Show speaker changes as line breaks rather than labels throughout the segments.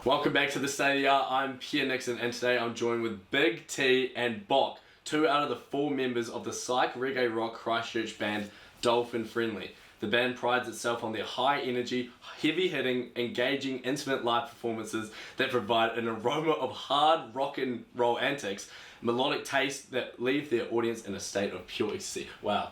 Welcome back to the State of the Art. I'm Pierre Nixon, and today I'm joined with Big T and BOC, 2 out of the 4 members of the psych reggae-rock Christchurch band Dolphin Friendly. The band prides itself on their high-energy, heavy-hitting, engaging, intimate live performances that provide an aroma of hard rock and roll antics, melodic taste that leave their audience in a state of pure ecstasy. Wow,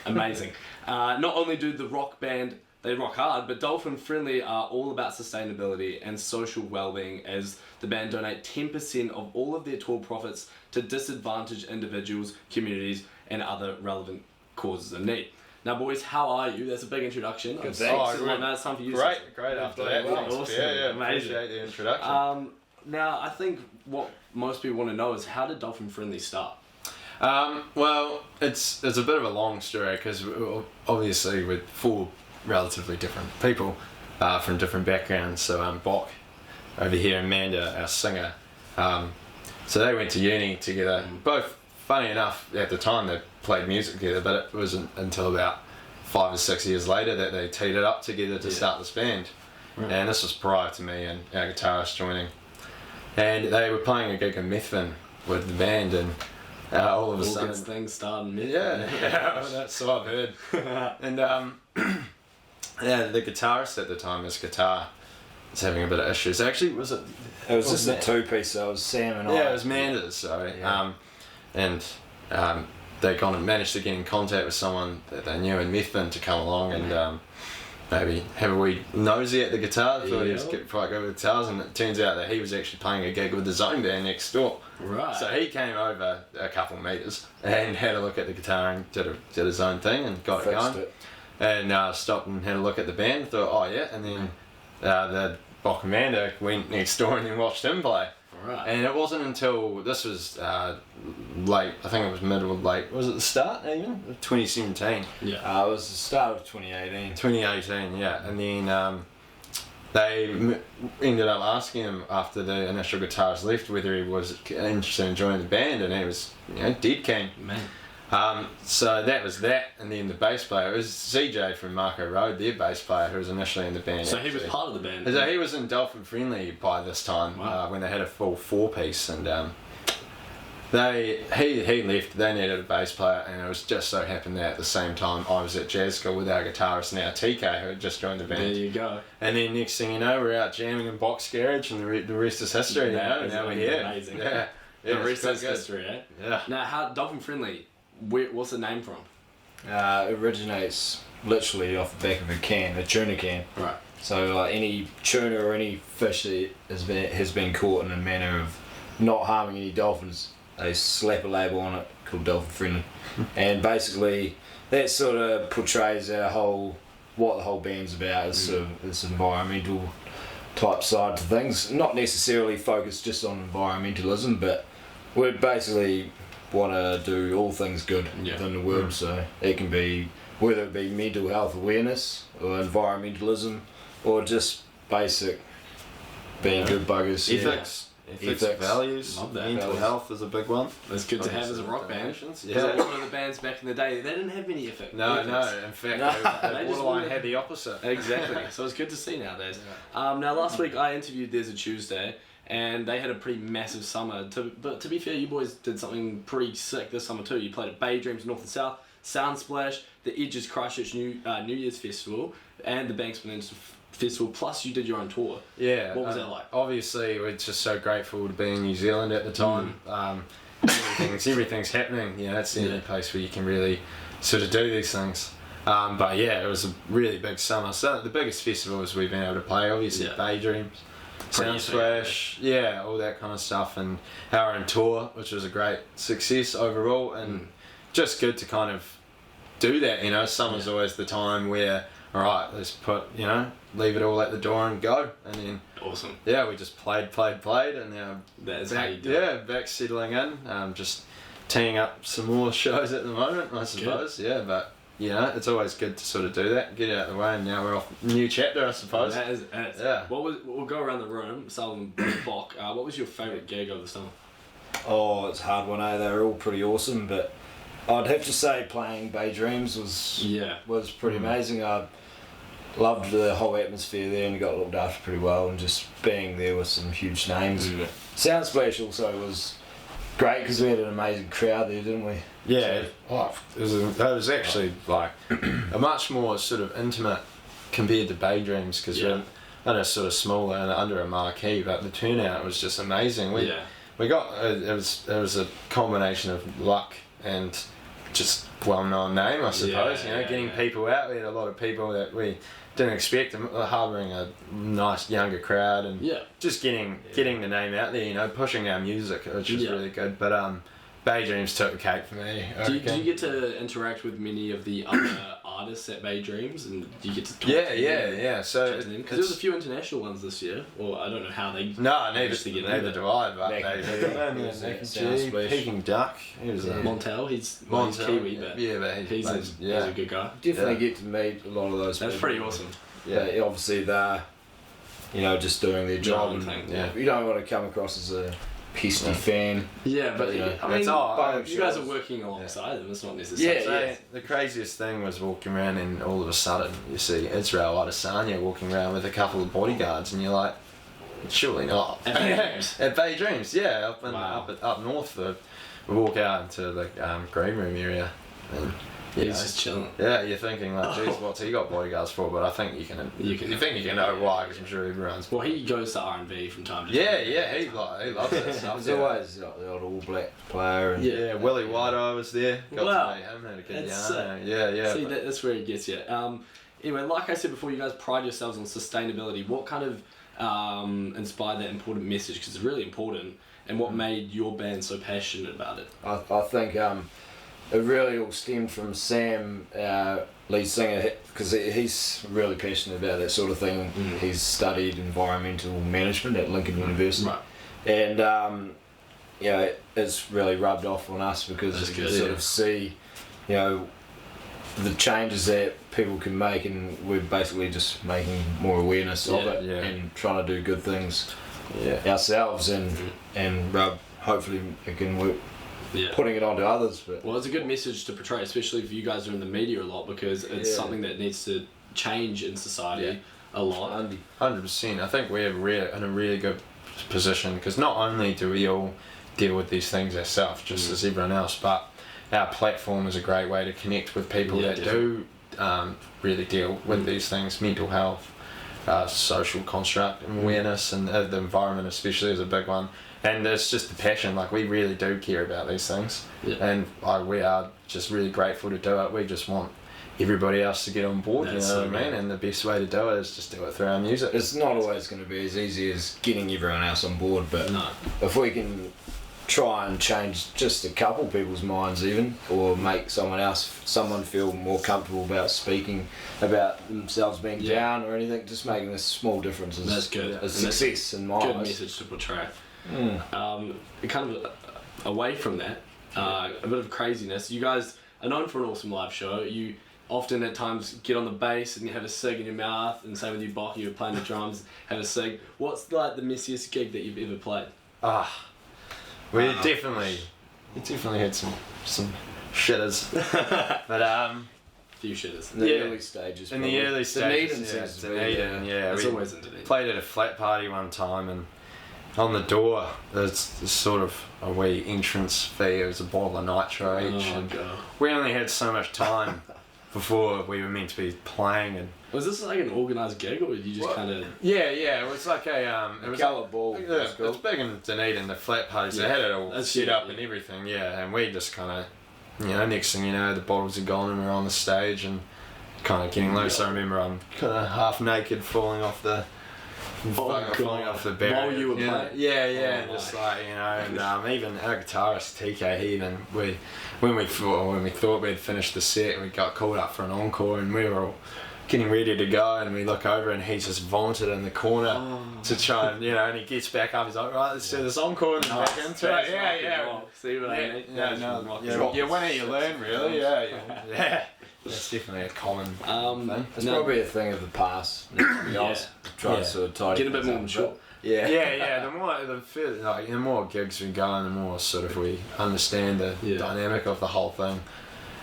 amazing. Not only do the rock band they rock hard, but Dolphin Friendly are all about sustainability and social well-being, as the band donate 10% of all of their tour profits to disadvantaged individuals, communities, and other relevant causes in need. Now, boys, how are you? That's a big introduction.
Good,
thanks. Now it's time for you.
Great after that.
Awesome.
Yeah,
Amazing.
appreciate the introduction.
Now, I think what most people want to know is, how did Dolphin Friendly start?
Well, it's a bit of a long story because obviously we're 4 relatively different people from different backgrounds. So BOC over here, Amanda, our singer. So they went to uni together. Both, funny enough, at the time they played music together, but it wasn't until about 5 or 6 years later that they teed it up together to start this band. Right. And this was prior to me and our guitarist joining. And they were playing a gig in Methven with the band, and all of a sudden
things started.
Yeah, that's what I've heard. And yeah, the guitarist at the time, his guitar was having a bit of issues. Actually, was it?
It was just a 2-piece. So it was Sam and I.
Yeah, it was Manda's. Sorry. Yeah. They kind of managed to get in contact with someone that they knew in Methven to come along and maybe have a wee nosy at the guitar. Thought he was quite good with guitars, and it turns out that he was actually playing a gig with his own band next door.
Right.
So he came over a couple of metres and had a look at the guitar and did his own thing and got it going. And stopped and had a look at the band. Thought, oh yeah, and then the BOC Amanda went next door and then watched him play.
Right.
And it wasn't until this was late. I think it was middle of late. Was it the start even? 2017.
Yeah. It was the start of 2018.
2018, yeah. And then they ended up asking him after the initial guitarist left whether he was interested in joining the band, and he was, dead keen.
Man.
So that was that, and then the bass player, it was CJ from Marco Road, their bass player, who was initially in the band.
So he was part of the band?
So he was in Dolphin Friendly by this time. Wow. When they had a full 4-piece, and he left, they needed a bass player, and it was just so happened that at the same time I was at jazz school with our guitarist now, TK, who had just joined the band.
There you go.
And then next thing you know, we're out jamming in BOC's garage, and the rest is history. Now we're here.
Amazing.
Yeah.
The rest is history, eh?
Yeah.
Now, how Dolphin Friendly, what's the name from?
It originates literally off the back of a tuna can.
Right.
So any tuna or any fish that has been caught in a manner of not harming any dolphins, they slap a label on it called Dolphin Friendly. And basically that sort of portrays what the whole band's about, is sort of this environmental type side to things. Not necessarily focused just on environmentalism, but we're basically want to do all things good within the world. So it can be, whether it be mental health awareness or environmentalism or just basic being good buggers.
Ethics, values.
Love that.
Mental health is a big one.
That's good to have as a rock band.
Yeah.
One of the bands back in the day, they didn't have many ethics.
No. In fact, they borderline had the opposite.
Exactly. So it's good to see nowadays. Now, last week I interviewed There's a Tuesday, and they had a pretty massive summer. But to be fair, you boys did something pretty sick this summer too. You played at Bay Dreams North and South, Soundsplash, the Edges Christchurch New Year's Festival, and the Banks Peninsula Festival, plus you did your own tour.
Yeah.
What was that like?
Obviously, we're just so grateful to be in New Zealand at the time. Everything's happening. That's the only place where you can really sort of do these things. But yeah, it was a really big summer. So the biggest festivals we've been able to play, obviously Bay Dreams, Soundsplash, all that kind of stuff, and our own tour, which was a great success overall, and just good to kind of do that. Summer's always the time where, all right, let's leave it all at the door and go, and then
awesome.
Yeah, we just played, and now
that's how you do it.
Back settling in, just teeing up some more shows at the moment, I suppose. Good. Yeah, but it's always good to sort of do that, get it out of the way, and now we're off new chapter, I suppose.
That is. We'll go around the room. Starting with BOC. What was your favourite gig of the summer?
Oh, it's a hard one, eh? They were all pretty awesome, but I'd have to say playing Bay Dreams was pretty amazing. loved the whole atmosphere there, and you got looked after pretty well, and just being there with some huge names. Soundsplash also was great because we had an amazing crowd there, didn't we?
Yeah, it was actually like a much more sort of intimate compared to Bay Dreams, because we're in a sort of smaller and under a marquee, but the turnout was just amazing. We got it was a combination of luck and just well-known name, I suppose. Getting people out. We had a lot of people that we didn't expect, harbouring a nice younger crowd, and just getting the name out there. Pushing our music, which was really good. But Bay Dreams took the cake for me.
Do you get to interact with many of the other artists at Bay Dreams, and do you get to talk to them?
Yeah. So
because there was a few international ones this year, or I don't know how they.
No, neither do I. But Peking Duck. He was
Montel. He's Kiwi, but he's a good guy.
Definitely get to meet a lot of those.
That's
people.
pretty awesome.
Yeah, obviously they're, just doing their job,
and
you don't want to come across as a pesty fan.
Yeah, but I mean, you guys are working alongside them. It's not necessarily.
The craziest thing was walking around, and all of a sudden you see Israel Adesanya walking around with a couple of bodyguards, and you're like, surely not.
At Bay Dreams.
At Bay Dreams, up north. We walk out into the green room area, and
he's just chilling.
Yeah, you're thinking like, geez, what's he got bodyguards for? But I think you can know why, because I'm sure everyone's.
Well, he goes to R&B from time to time.
He loves that stuff.
There's always the old All Black player. And
Willie White was there.
Wow.
To meet him, had a good yarn.
See, that's where he gets you. Anyway, like I said before, you guys pride yourselves on sustainability. What kind of inspired that important message? Because it's really important. And what made your band so passionate about it?
I think it really all stemmed from Sam, our lead singer, because he's really passionate about that sort of thing. He's studied environmental management at Lincoln University, and it's really rubbed off on us because you sort of see, the changes that people can make, and we're basically just making more awareness of it and trying to do good things ourselves, and hopefully it can work. Putting it onto others,
well, it's a good message to portray, especially if you guys are in the media a lot, because it's something that needs to change in society a lot.
100%. I think we're in a really good position, because not only do we all deal with these things ourselves, just as everyone else, but our platform is a great way to connect with people that do really deal with these things. Mental health, social construct, awareness, and the environment especially is a big one. And it's just the passion, like we really do care about these things, and we are just really grateful to do it. We just want everybody else to get on board, what I mean? And the best way to do it is just do it through our music.
It's not always going to be as easy as getting everyone else on board, but if we can try and change just a couple people's minds even, or make someone feel more comfortable about speaking about themselves being down or anything, just making a small difference is
that's good.
A success in my eyes.
Good message to portray. Kind of away from that, a bit of craziness. You guys are known for an awesome live show. You often at times get on the bass and you have a cig in your mouth, and same with you, BOC, you're playing the drums, have a cig. What's like the messiest gig that you've ever played?
We definitely had some shitters, but
few shitters.
In the early stages.
In the early stages,
Dunedin,
it's always in Dunedin.
Played at a flat party one time, and on the door there's sort of a wee entrance fee. It was a bottle of nitro each, and we only had so much time before we were meant to be playing. And
was this like an organised gig, or did you just kind of?
Yeah, it was like it was
colour ball.
It was big in Dunedin, the flat parties. They had it all set up and everything. And we just kind of, next thing you know, the bottles are gone and we're on the stage and kind of getting loose. I remember I'm kind of half naked, falling off the barrier.
While you were playing?
Just like, and even our guitarist TK, when we thought we'd finished the set, we got called up for an encore, and we were all getting ready to go, and we look over and he's just vomited in the corner to try and, and he gets back up, he's like, right, let's do this encore, and back into it.
See what I mean?
You win it, you learn, really. Yeah. That's definitely a common thing.
It's probably a thing of the past. To be honest, try to sort of tidy
get a bit more mature.
The more gigs we go, and the more sort of we understand the dynamic of the whole thing.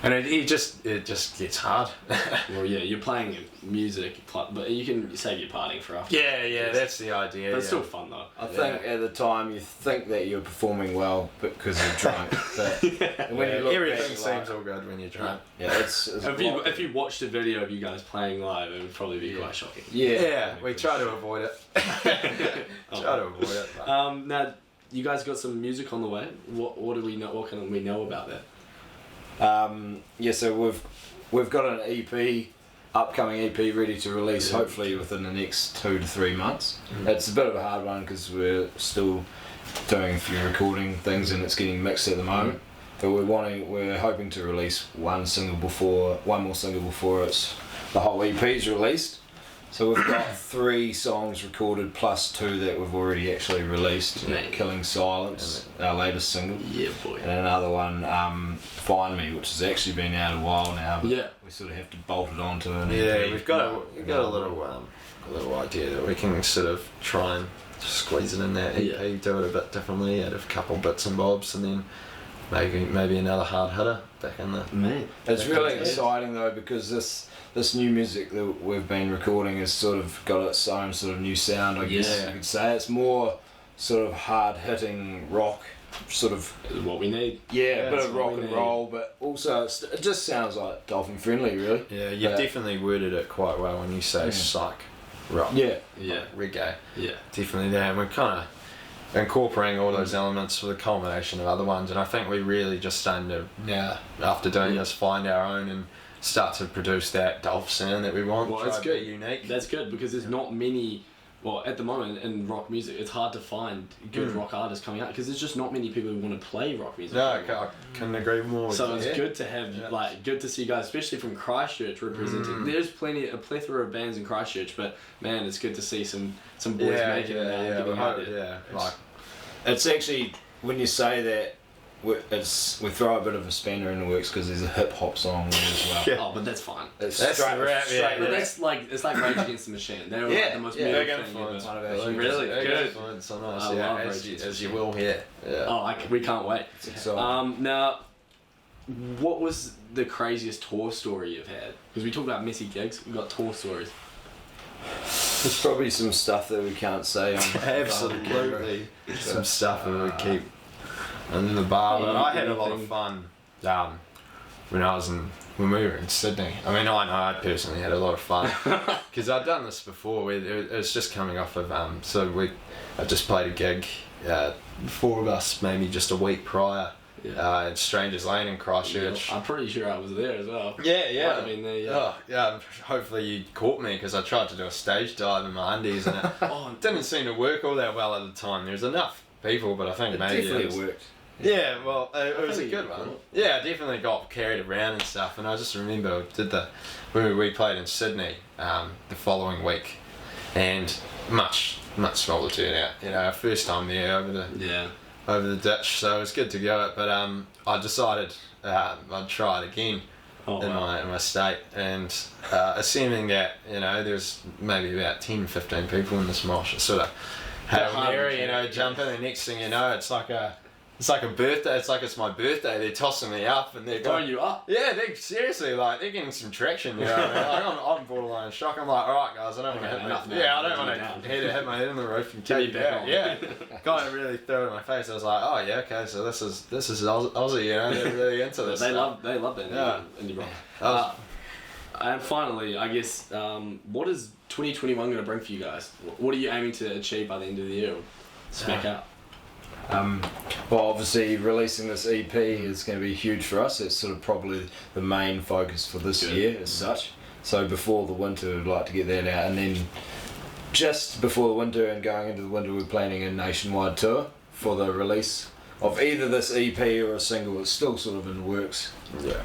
And it just gets hard.
Well, yeah, you're playing music, but you can save your partying for after.
Yeah, that's the idea.
But it's still fun though.
I think at the time you think that you're performing well because you're drunk, but when you look
everything
back,
seems all good when you're drunk.
Yeah, it's
If you watched a video of you guys playing live, it would probably be quite shocking.
Yeah,
We try to avoid it. Try to avoid it. But.
Now, you guys got some music on the way. What do we know? What can we know about that?
So we've got an EP, upcoming EP ready to release hopefully within the next 2 to 3 months. It's a bit of a hard one because we're still doing a few recording things and it's getting mixed at the moment. But we're hoping to release one more single before the whole EP's released. So we've got 3 songs recorded plus 2 that we've already actually released. Killing Silence, our latest single.
Yeah, boy.
And another one, Find Me, which has actually been out a while now. But we sort of have to bolt it onto an EP.
We've got a little idea that we can sort of try and squeeze it in that EP, do it a bit differently, add a couple bits and bobs, and then maybe another hard hitter back in the.
It's really exciting though because this new music that we've been recording has sort of got its own sort of new sound, I guess you could say. It's more sort of hard hitting rock, sort of
what we need.
Yeah, a bit of rock and roll, but also it just sounds like Dolphin Friendly, really.
Yeah, you've definitely worded it quite well when you say psych rock.
Yeah,
reggae.
Yeah,
definitely there, and we're kind of incorporating all those elements with a culmination of other ones, and I think we really just starting to now, after doing this, find our own and start to produce that Dolph sound that we want.
Well, that's good.
Unique.
That's good because there's not many. Well, at the moment in rock music, it's hard to find good rock artists coming out because there's just not many people who want to play rock music.
No, I couldn't agree more.
So it's good to have good to see you guys, especially from Christchurch, representing. There's a plethora of bands in Christchurch, but man, it's good to see some boys making it out.
It's actually when you say that. We throw a bit of a spanner in the works because there's a hip hop song there as well.
Oh, but that's fine.
It's
that's
straight
rap,
but that's like it's like Rage Against the Machine. They're like the most beautiful thing ever. Really good.
So nice, as you will hear. Yeah.
Oh, we can't wait. Now, what was the craziest tour story you've had? Because we talked about messy gigs, we've got tour stories.
There's probably some stuff that we can't say on.
Absolutely, some stuff that we keep under the bar. But I had a lot of fun when we were in Sydney. I mean, I personally had a lot of fun because I'd done this before. It was just coming off of I just played a gig. 4 of us, maybe just a week prior. At Strangers Lane in Christchurch.
I'm pretty sure I was there as well.
Yeah.
I mean, there,
hopefully you caught me because I tried to do a stage dive in my undies and it didn't seem to work all that well at the time. There was enough people, but I think maybe
it worked.
Yeah, well, it was a good one. Yeah, I definitely got carried around and stuff, and I just remember we played in Sydney the following week, and much smaller turnout. You know, our first time there over the ditch, so it was good to go. But I decided I'd try it again in my state, and assuming that there's maybe about 10-15 people in this mosh, sort of Hail Mary, jump in, and next thing you know, it's like a birthday. It's like it's my birthday. They're tossing me up and they're
throwing you up.
Yeah, they're seriously they're getting some traction. You know what I mean? I'm borderline shock. I'm like, all right, guys, I don't want to hit my head in the roof and kill you down. Yeah, kind of really threw it in my face. I was like, oh yeah, okay, so this is Aussie. They're really into this.
They love that. Indie rock. And finally, I guess, what is 2021 going to bring for you guys? What are you aiming to achieve by the end of the year? Smack out.
Well, obviously releasing this EP is going to be huge for us. It's sort of probably the main focus for this year as such. So before the winter, we'd like to get that out, and then just before the winter and going into the winter, we're planning a nationwide tour for the release of either this EP or a single. It's still sort of in the works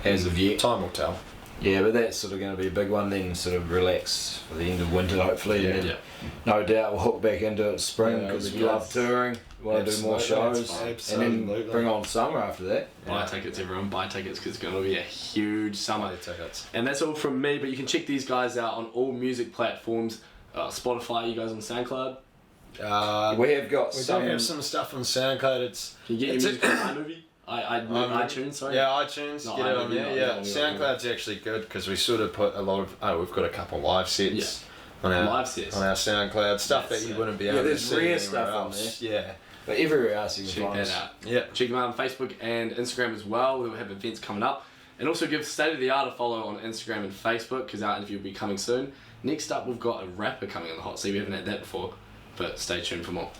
as of yet.
Time will tell.
Yeah, but that's sort of going to be a big one. Then sort of relax for the end of winter, hopefully. And no doubt we'll hook back into it spring because we love touring. We want to do more shows, and then bring on summer after that.
Buy tickets, everyone. Buy tickets because it's going to be a huge summer.
Buy tickets.
And that's all from me. But you can check these guys out on all music platforms. Spotify. You guys on SoundCloud?
We have got
some stuff on SoundCloud.
Can you get your music on iMovie? iTunes, sorry.
Yeah, iTunes.
No,
Get it on
iMovie,
there.
not
Yeah,
iMovie.
SoundCloud's actually good because we sort of put a lot of. We've got a couple live sets on our
Live sets.
on our SoundCloud stuff
That's
that you
it.
wouldn't be
Yeah,
able to
there's
see
rare
anywhere
stuff on
else.
there.
Yeah.
But everywhere else you can
Check
find
that
us.
out.
Yeah.
Check them out on Facebook and Instagram as well. We'll have events coming up. And also give State of the Art a follow on Instagram and Facebook because our interview will be coming soon. Next up, we've got a rapper coming on the hot seat. We haven't had that before, but stay tuned for more.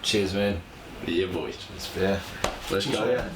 Cheers, man.
Yeah, boys.
It's fair.
Let's go.
Yeah.